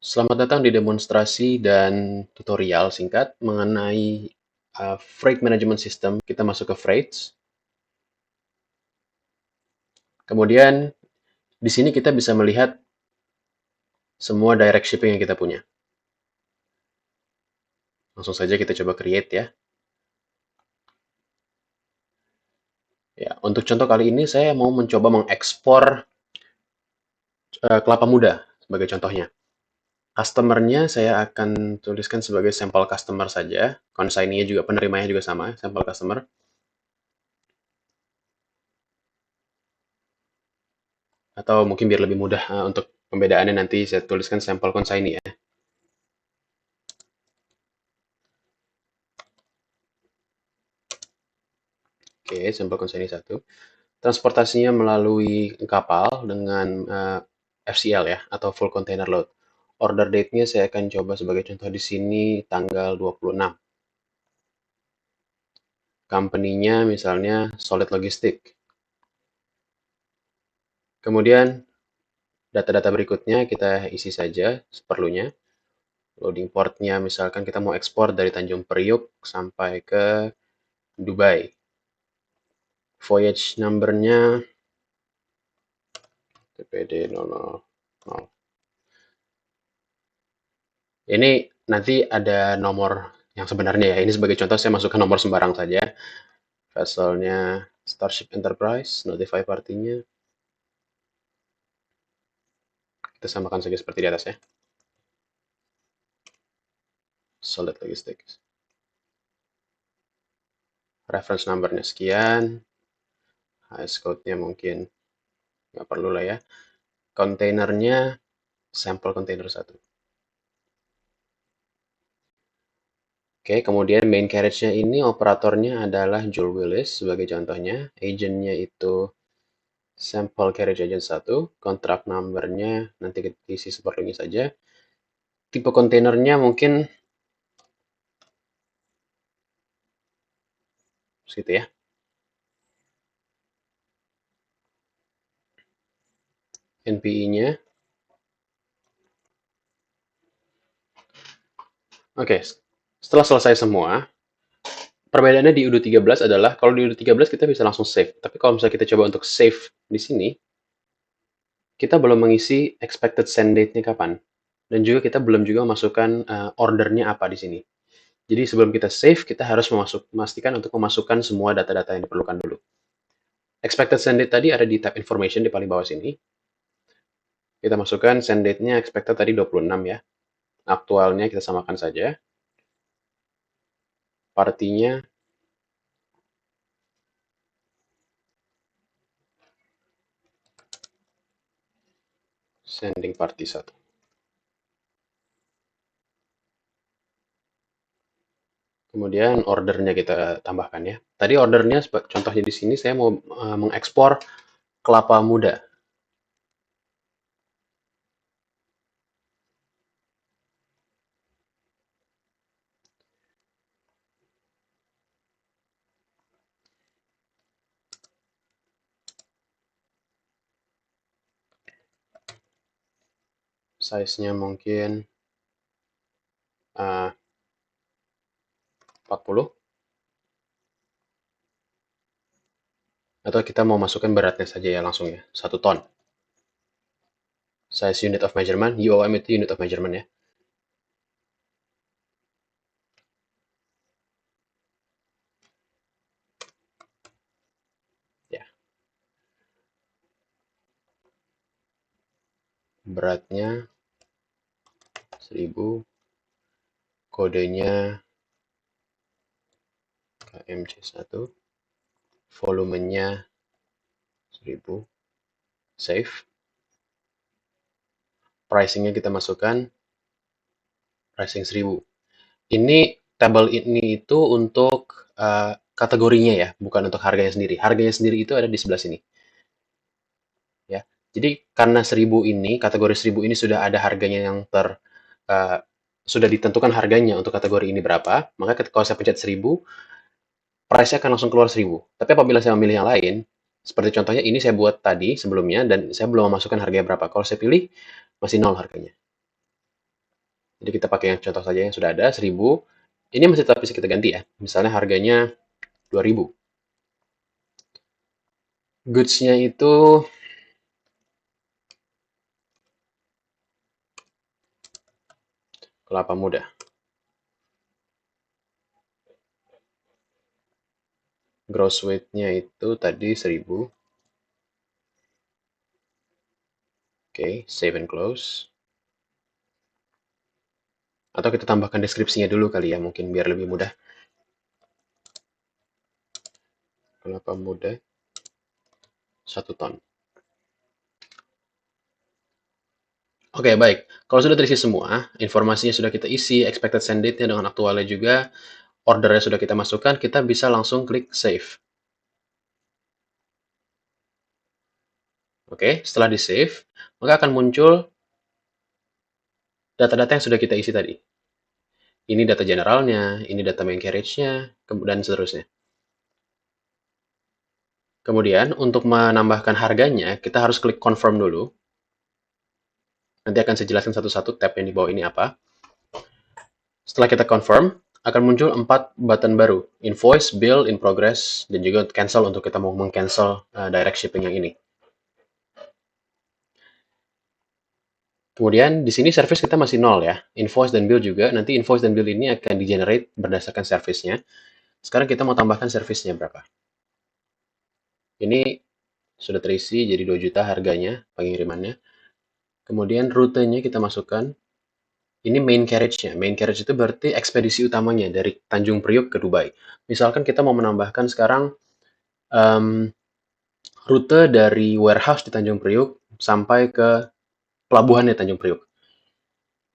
Selamat datang di demonstrasi dan tutorial singkat mengenai Freight Management System. Kita masuk ke Freights. Kemudian di sini kita bisa melihat semua direct shipping yang kita punya. Langsung saja kita coba create ya. Ya, untuk contoh kali ini saya mau mencoba mengekspor kelapa muda sebagai contohnya. Customer-nya saya akan tuliskan sebagai sampel customer saja. Consignee-nya juga, penerimanya juga sama, sampel customer. Atau mungkin biar lebih mudah untuk pembedaannya nanti saya tuliskan sampel consignee ya. Oke, sampel consignee 1. Transportasinya melalui kapal dengan FCL ya, atau full container load. Order date-nya saya akan coba sebagai contoh di sini tanggal 26. Company-nya misalnya Solid Logistic. Kemudian data-data berikutnya kita isi saja seperlunya. Loading port-nya misalkan kita mau ekspor dari Tanjung Priuk sampai ke Dubai. Voyage number-nya TPD 000. Ini nanti ada nomor yang sebenarnya ya. Ini sebagai contoh saya masukkan nomor sembarang saja. Vesselnya Starship Enterprise, notify partinya. Kita samakan saja seperti di atas ya. Solid Logistics. Reference numbernya sekian. HS code-nya mungkin nggak perlu lah ya. Kontainernya sampel container 1. Oke, kemudian main carriage-nya ini operatornya adalah Joel Willis sebagai contohnya. Agent-nya itu sampel carriage agent 1. Contract number-nya nanti kita isi seperlunya saja. Tipe kontainernya mungkin segitu ya. NPI-nya. Oke, setelah selesai semua, perbedaannya di UDO 13 adalah kalau di UDO 13 kita bisa langsung save. Tapi kalau misalnya kita coba untuk save di sini, kita belum mengisi expected send date-nya kapan. Dan juga kita belum juga memasukkan ordernya apa di sini. Jadi sebelum kita save, kita harus memastikan untuk memasukkan semua data-data yang diperlukan dulu. Expected send date tadi ada di tab information di paling bawah sini. Kita masukkan send date-nya expected tadi 26 ya. Aktualnya kita samakan saja. Partinya sending party 1. Kemudian ordernya kita tambahkan ya. Tadi ordernya contohnya di sini saya mau mengekspor kelapa muda. Size-nya mungkin 40. Atau kita mau masukkan beratnya saja ya langsung ya, 1 ton. Size unit of measurement, UOM itu unit of measurement ya. Ya. Beratnya 1000, kodenya KMC1, volumenya 1000, save. Pricing-nya kita masukkan pricing 1000. Ini tabel ini itu untuk kategorinya ya, bukan untuk harganya sendiri. Harganya sendiri itu ada di sebelah sini. Ya. Jadi karena 1000 ini, kategori 1000 ini sudah ada harganya yang uh, sudah ditentukan harganya untuk kategori ini berapa, maka kalau saya pencet 1000, price-nya akan langsung keluar 1000. Tapi apabila saya memilih yang lain, seperti contohnya ini saya buat tadi sebelumnya dan saya belum memasukkan harganya berapa. Kalau saya pilih masih nol harganya. Jadi kita pakai yang contoh saja yang sudah ada, 1000. Ini masih tetap bisa kita ganti ya. Misalnya harganya 2000. Goods-nya itu kelapa muda. Gross weight-nya itu tadi 1000. Oke, save and close. Atau kita tambahkan deskripsinya dulu kali ya, mungkin biar lebih mudah. Kelapa muda 1 ton. Oke, baik. Kalau sudah terisi semua, informasinya sudah kita isi, expected send date-nya dengan aktualnya juga, ordernya sudah kita masukkan, kita bisa langsung klik save. Oke, setelah di save, maka akan muncul data-data yang sudah kita isi tadi. Ini data generalnya, ini data main carriage-nya, dan seterusnya. Kemudian, untuk menambahkan harganya, kita harus klik confirm dulu. Nanti akan saya jelaskan satu-satu tab yang di bawah ini apa. Setelah kita confirm, akan muncul 4 button baru. Invoice, bill, in progress, dan juga cancel untuk kita mau meng-cancel direct shipping yang ini. Kemudian di sini service kita masih 0 ya. Invoice dan bill juga. Nanti invoice dan bill ini akan di-generate berdasarkan service-nya. Sekarang kita mau tambahkan service-nya berapa. Ini sudah terisi jadi 2 juta harganya, pengirimannya. Kemudian rutenya kita masukkan. Ini main carriage-nya. Main carriage itu berarti ekspedisi utamanya dari Tanjung Priok ke Dubai. Misalkan kita mau menambahkan sekarang rute dari warehouse di Tanjung Priok sampai ke pelabuhannya Tanjung Priok.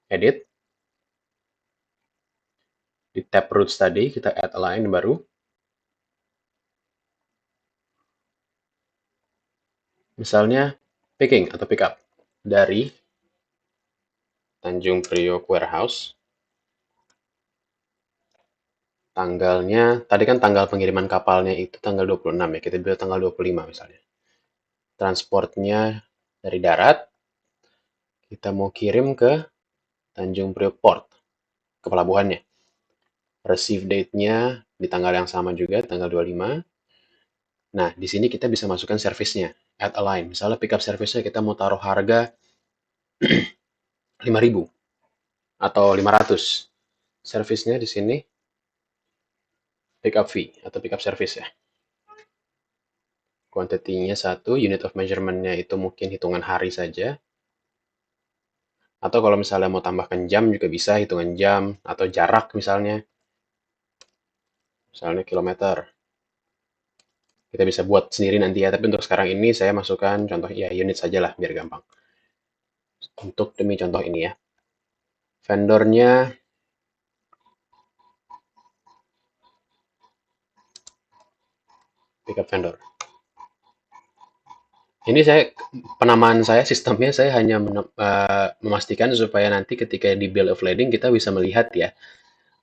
Edit. Di tab routes tadi, kita add a line baru. Misalnya, picking atau pick up dari Tanjung Priok Warehouse. Tanggalnya, tadi kan tanggal pengiriman kapalnya itu tanggal 26 ya, kita bilang tanggal 25 misalnya. Transportnya dari darat, kita mau kirim ke Tanjung Priok Port, ke pelabuhannya. Receive date-nya di tanggal yang sama juga, tanggal 25. Nah, di sini kita bisa masukkan service-nya, add a line. Misalnya pick up service-nya kita mau taruh harga 5.000 atau 500. Service-nya di sini pick up fee atau pick up service ya. Quantity-nya 1, unit of measurement-nya itu mungkin hitungan hari saja. Atau kalau misalnya mau tambahkan jam juga bisa, hitungan jam atau jarak misalnya. Misalnya kilometer. Kita bisa buat sendiri nanti ya, tapi untuk sekarang ini saya masukkan contoh ya unit saja lah biar gampang. Untuk demi contoh ini ya. Vendornya pick up vendor. Ini penamaan saya, sistemnya saya hanya memastikan supaya nanti ketika di bill of lading kita bisa melihat ya,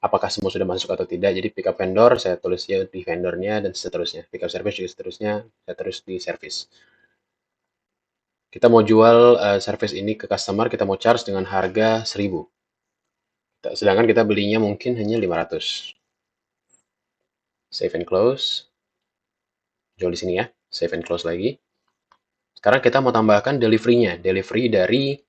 apakah semua sudah masuk atau tidak. Jadi pick up vendor, saya tulis ya di vendornya dan seterusnya. Pick up service juga seterusnya, saya terus di service. Kita mau jual service ini ke customer, kita mau charge dengan harga 1000. Sedangkan kita belinya mungkin hanya 500. Save and close. Jual di sini ya, save and close lagi. Sekarang kita mau tambahkan delivery-nya. Delivery dari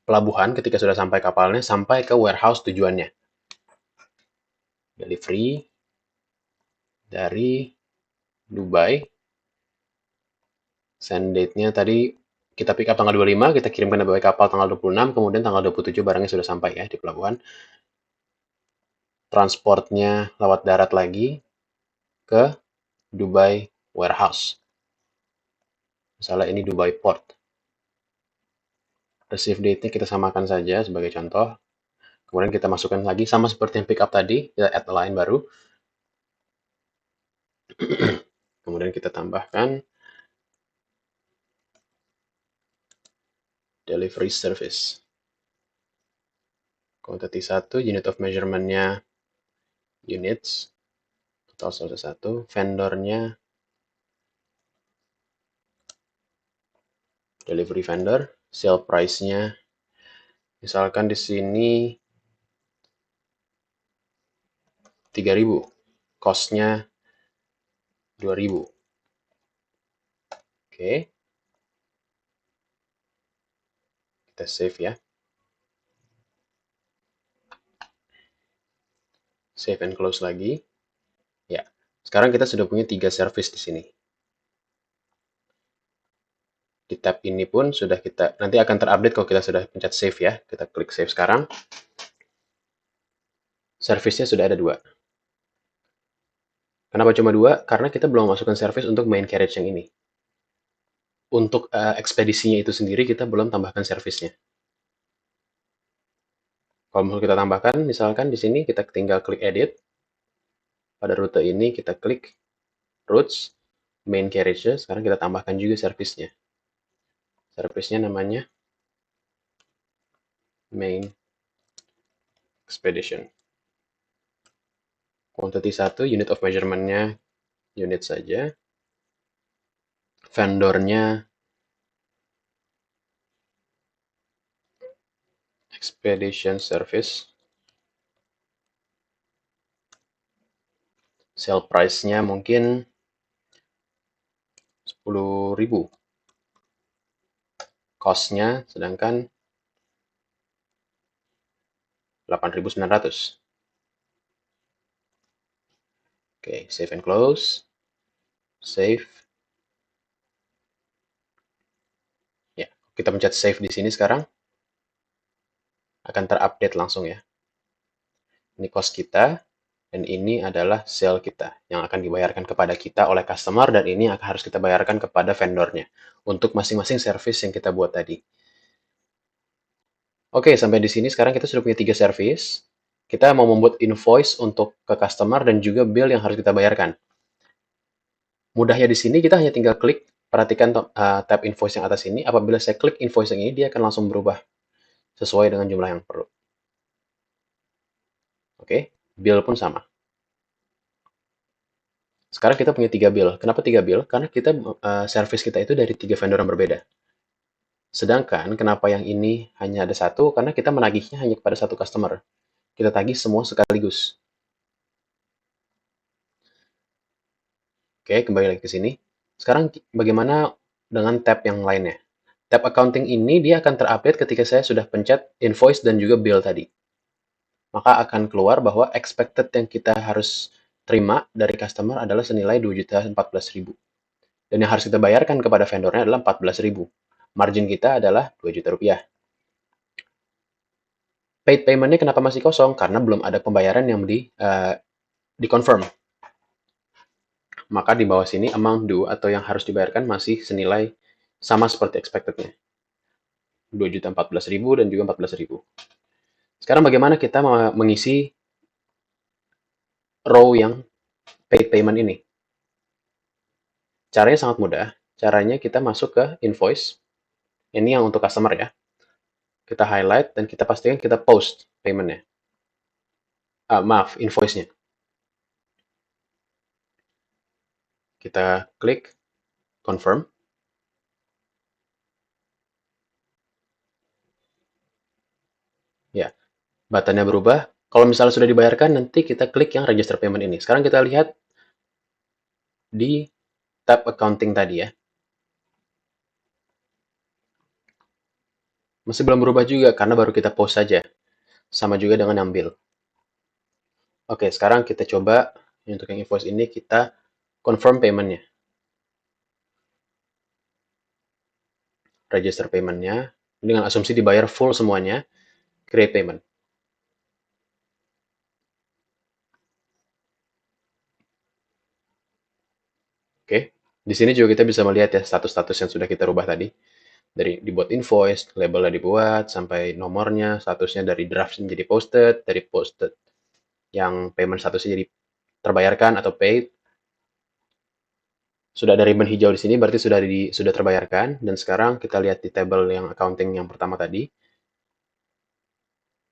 pelabuhan ketika sudah sampai kapalnya sampai ke warehouse tujuannya. Delivery dari Dubai. Send date-nya tadi kita pick up tanggal 25, kita kirimkan dari kapal tanggal 26, kemudian tanggal 27 barangnya sudah sampai ya di pelabuhan. Transportnya lewat darat lagi ke Dubai Warehouse. Misalnya ini Dubai Port. Receive date-nya kita samakan saja sebagai contoh. Kemudian kita masukkan lagi sama seperti yang pick up tadi, kita add line baru. Kemudian kita tambahkan delivery service. Quantity 1, unit of measurement-nya units, total 101, vendornya delivery vendor, Sale price-nya, misalkan di sini 3.000, cost-nya 2.000. Oke, kita save ya. Save and close lagi. Ya, sekarang kita sudah punya 3 service di sini. Di tab ini pun sudah kita, nanti akan terupdate kalau kita sudah pencet save ya. Kita klik save sekarang. Service-nya sudah ada 2. Kenapa cuma 2? Karena kita belum masukkan service untuk main carriage yang ini. Untuk ekspedisinya itu sendiri kita belum tambahkan service-nya. Kalau mau kita tambahkan, misalkan di sini kita tinggal klik edit. Pada rute ini kita klik routes, main carriage-nya, sekarang kita tambahkan juga service-nya. Service-nya namanya main expedition. Quantity 1, unit of measurement-nya unit saja. Vendornya expedition service. Sale price-nya mungkin 10.000. Cost-nya sedangkan 8.900. Oke, save and close. Save. Ya, kita pencet save di sini sekarang. Akan terupdate langsung ya. Ini cost kita, dan ini adalah sale kita yang akan dibayarkan kepada kita oleh customer, dan ini akan harus kita bayarkan kepada vendornya untuk masing-masing service yang kita buat tadi. Oke, sampai di sini sekarang kita sudah punya 3 service. Kita mau membuat invoice untuk ke customer dan juga bill yang harus kita bayarkan. Mudahnya di sini kita hanya tinggal klik, perhatikan tab invoice yang atas ini. Apabila saya klik invoice yang ini, dia akan langsung berubah sesuai dengan jumlah yang perlu. Oke, bill pun sama. Sekarang kita punya 3 bill. Kenapa 3 bill? Karena kita service kita itu dari 3 vendor yang berbeda. Sedangkan kenapa yang ini hanya ada 1? Karena kita menagihnya hanya kepada 1 customer. Kita tagih semua sekaligus. Oke, kembali lagi ke sini. Sekarang bagaimana dengan tab yang lainnya? Tab accounting ini dia akan terupdate ketika saya sudah pencet invoice dan juga bill tadi. Maka akan keluar bahwa expected yang kita harus terima dari customer adalah senilai 2.014.000. Dan yang harus kita bayarkan kepada vendornya adalah 14.000. Margin kita adalah 2 juta rupiah. Paid payment-nya kenapa masih kosong? Karena belum ada pembayaran yang di-confirm. Maka di bawah sini amount due atau yang harus dibayarkan masih senilai sama seperti expected-nya. 2.014.000 dan juga 14.000. Sekarang bagaimana kita mengisi row yang paid payment ini? Caranya sangat mudah. Caranya kita masuk ke invoice. Ini yang untuk customer ya. Kita highlight dan kita pastikan kita post payment-nya. Maaf, invoice-nya. Kita klik confirm. Ya, buttonnya berubah. Kalau misalnya sudah dibayarkan, nanti kita klik yang register payment ini. Sekarang kita lihat di tab accounting tadi ya. Masih belum berubah juga karena baru kita post saja. Sama juga dengan ambil. Oke, sekarang kita coba untuk yang invoice ini kita confirm payment-nya. Register payment-nya dengan asumsi dibayar full semuanya. Create payment. Oke, di sini juga kita bisa melihat ya status-status yang sudah kita rubah tadi. Dari dibuat invoice, labelnya dibuat, sampai nomornya, statusnya dari draft menjadi posted, dari posted yang payment statusnya jadi terbayarkan atau paid. Sudah ada ribbon hijau di sini, berarti sudah terbayarkan. Dan sekarang kita lihat di table yang accounting yang pertama tadi.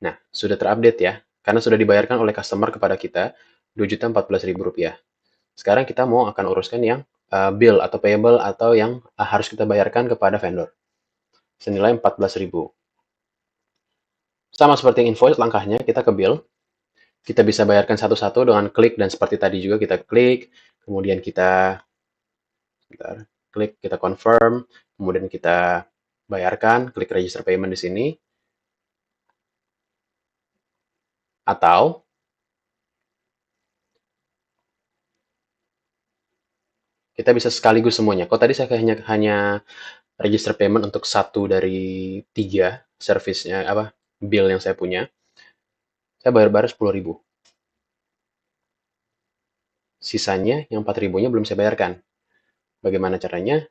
Nah, sudah terupdate ya, karena sudah dibayarkan oleh customer kepada kita Rp2.014.000. Sekarang kita mau uruskan yang bill atau payable atau yang harus kita bayarkan kepada vendor. senilai 14.000. Sama seperti invoice, langkahnya kita ke bill, kita bisa bayarkan satu-satu dengan klik, dan seperti tadi juga kita klik, kemudian kita bentar, klik, kita confirm, kemudian kita bayarkan, klik register payment di sini, atau kita bisa sekaligus semuanya. Kalau tadi saya hanya register payment untuk satu dari tiga service-nya, apa, bill yang saya punya, saya bayar 10.000. Sisanya yang 4.000-nya belum saya bayarkan. Bagaimana caranya?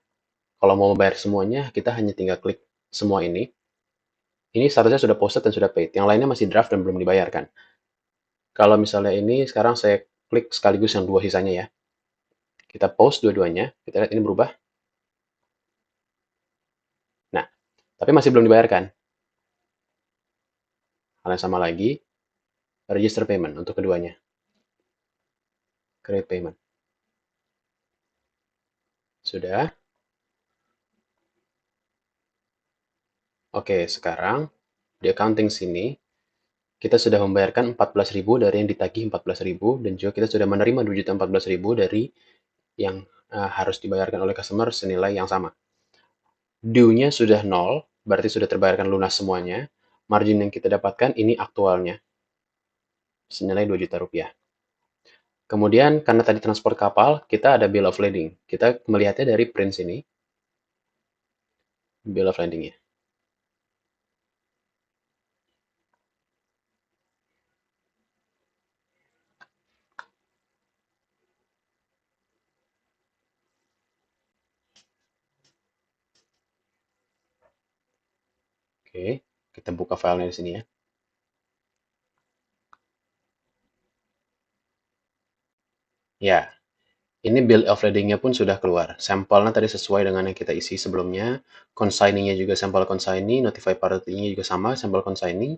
Kalau mau bayar semuanya, kita hanya tinggal klik semua ini. Ini statusnya sudah posted dan sudah paid. Yang lainnya masih draft dan belum dibayarkan. Kalau misalnya ini, sekarang saya klik sekaligus yang dua sisanya ya. Kita post dua-duanya, kita lihat ini berubah. Nah, tapi masih belum dibayarkan. Hal yang sama lagi, register payment untuk keduanya. Create payment. Sudah. Oke, sekarang di accounting sini, kita sudah membayarkan 14.000 dari yang ditagih 14.000, dan juga kita sudah menerima 2.014.000 dari yang harus dibayarkan oleh customer senilai yang sama. Due-nya sudah nol, berarti sudah terbayarkan lunas semuanya. Margin yang kita dapatkan ini aktualnya, senilai 2 juta rupiah. Kemudian, karena tadi transport kapal, kita ada bill of lading. Kita melihatnya dari print sini, bill of lading-nya. Oke, kita buka filenya di sini ya. Ya, ini bill of lading-nya pun sudah keluar. Sampelnya tadi sesuai dengan yang kita isi sebelumnya. Consignee-nya juga sampel consignee, notify party-nya juga sama, sampel consignee.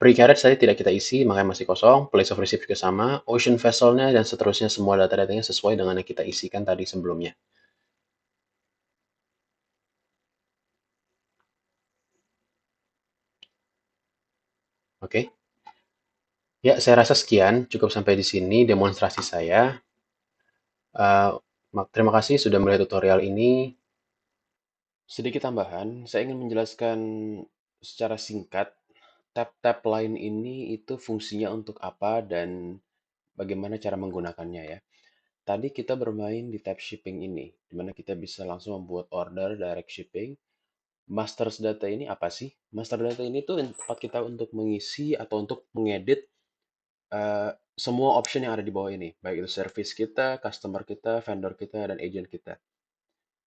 Pre-carriage tadi tidak kita isi, makanya masih kosong. Place of receipt juga sama. Ocean vessel-nya dan seterusnya semua data-datanya sesuai dengan yang kita isikan tadi sebelumnya. Oke. Ya, saya rasa sekian. Cukup sampai di sini demonstrasi saya. Eh, Terima kasih sudah melihat tutorial ini. Sedikit tambahan, saya ingin menjelaskan secara singkat tab-tab lain ini itu fungsinya untuk apa dan bagaimana cara menggunakannya ya. Tadi kita bermain di tab shipping ini, di mana kita bisa langsung membuat order direct shipping. Master data ini apa sih? Master data ini tuh tempat kita untuk mengisi atau untuk mengedit semua option yang ada di bawah ini, baik itu service kita, customer kita, vendor kita, dan agent kita.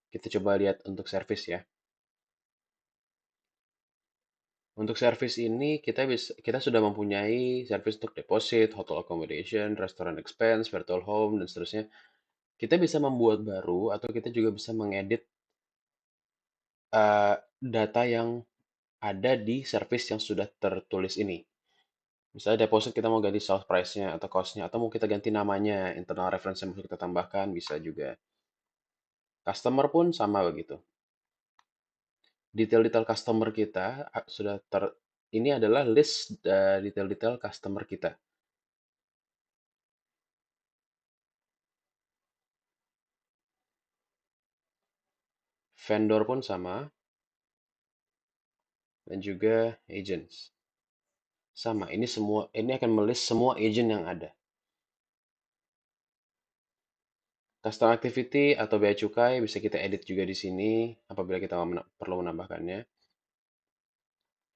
Kita coba lihat untuk service ya. Untuk service ini kita sudah mempunyai service untuk deposit, hotel accommodation, restaurant expense, virtual home, dan seterusnya. Kita bisa membuat baru atau kita juga bisa mengedit data yang ada di service yang sudah tertulis ini. Misalnya deposit kita mau ganti sales price-nya atau cost-nya, atau mau kita ganti namanya, internal reference yang mau kita tambahkan, bisa juga. Customer pun sama begitu. Detail-detail customer kita ini adalah list detail-detail customer kita. Vendor pun sama, dan juga agents. Sama, ini akan melist semua agent yang ada. Custom activity atau bea cukai bisa kita edit juga di sini apabila kita perlu menambahkannya.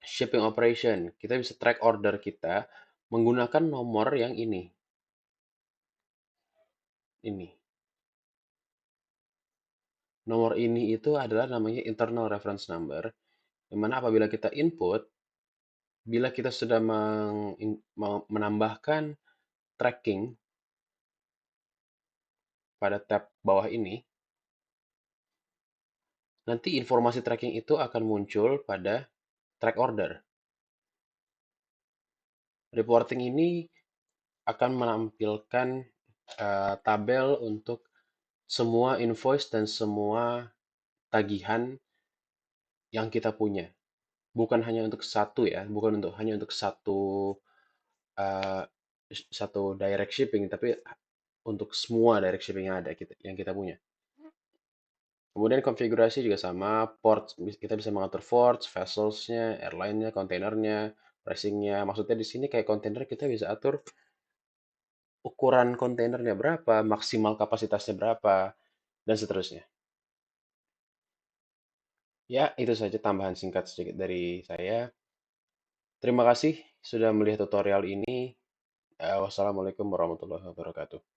Shipping operation, kita bisa track order kita menggunakan nomor yang ini. Ini. Nomor ini itu adalah namanya internal reference number, di mana apabila kita input, bila kita sudah menambahkan tracking pada tab bawah ini, nanti informasi tracking itu akan muncul pada track order. Reporting ini akan menampilkan tabel untuk semua invoice dan semua tagihan yang kita punya. Bukan hanya untuk satu ya, bukan hanya untuk satu eh, satu direct shipping, tapi untuk semua direct shipping yang ada yang kita punya. Kemudian konfigurasi juga sama, ports kita bisa mengatur ports, vessels-nya, airline-nya, kontainernya, pricing-nya. Maksudnya di sini kayak kontainer kita bisa atur ukuran kontainernya berapa, maksimal kapasitasnya berapa, dan seterusnya. Ya, itu saja tambahan singkat sedikit dari saya. Terima kasih sudah melihat tutorial ini. Wassalamualaikum warahmatullahi wabarakatuh.